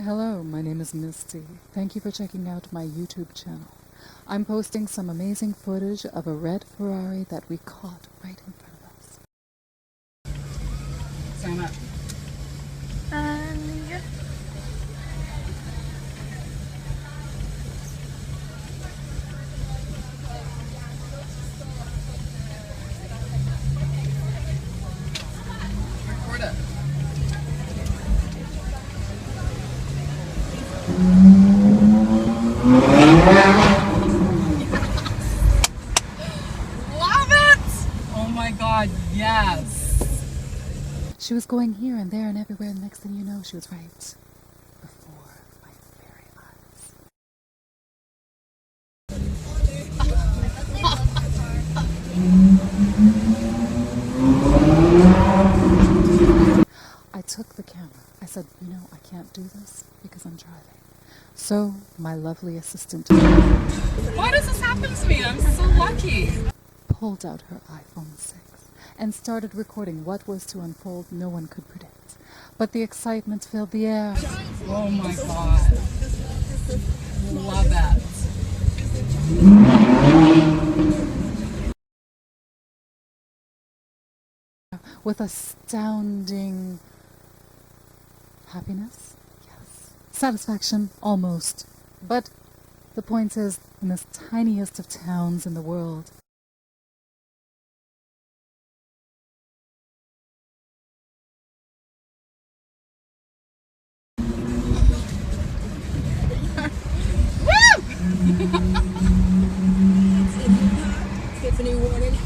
Hello, my name is Misty. Thank you for checking out my YouTube channel. I'm posting some amazing footage of a red Ferrari that we caught right in front of us. Sign up. Yeah. Record it. Love it! Oh my god, yes! She was going here and there and everywhere, and next thing you know, she was right before my very eyes. I took the camera. I said, I can't do this because I'm driving. So my lovely assistant Why does this happen to me? I'm so lucky. pulled out her iPhone 6 and started recording what was to unfold no one could predict. But the excitement filled the air. Oh my god. Love that. With astounding happiness? Yes. Satisfaction? Almost. But the point is, in this tiniest of towns in the world,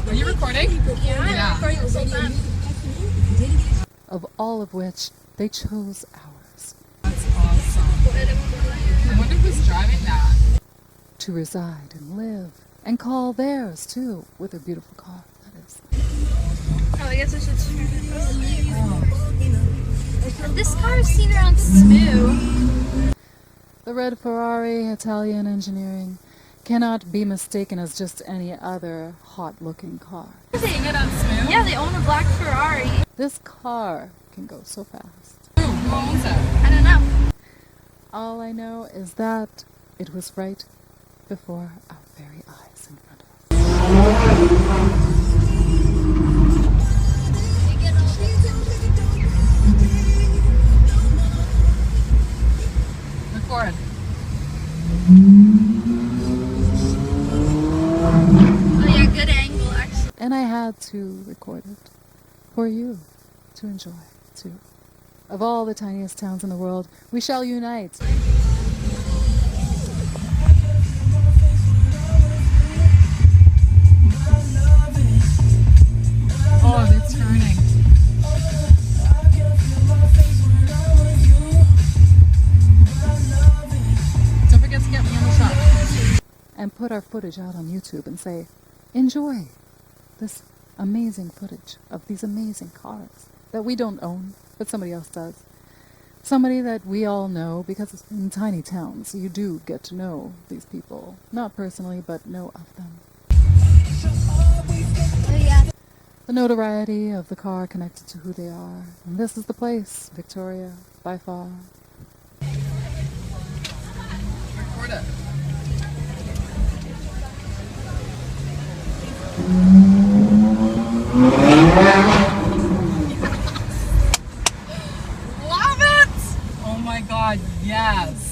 Are you recording? Yeah. of all of which they chose ours That's awesome. I wonder who's driving that. to reside and live and call theirs too, with a beautiful car, that is. Oh, I guess I should. This car is seen around S.p.A. The red Ferrari, Italian engineering, cannot be mistaken as just any other hot-looking car. Seeing it on Smooth? Yeah, they own a black Ferrari. This car can go so fast. Who owns it? I don't know. All I know is that it was right before our very eyes in front of us. Record. Oh yeah, good angle actually. And I had to record it for you to enjoy, too. Of all the tiniest towns in the world, we shall unite. Oh, they're turning. Don't forget to get me on the shot. And put our footage out on YouTube and say, enjoy this amazing footage of these amazing cars that we don't own, but somebody else does. Somebody that we all know, because in tiny towns you do get to know these people. Not personally, but know of them. Oh yeah. The notoriety of the car connected to who they are. And this is the place, Victoria, by far. Record it. Love it! Oh my god, yes!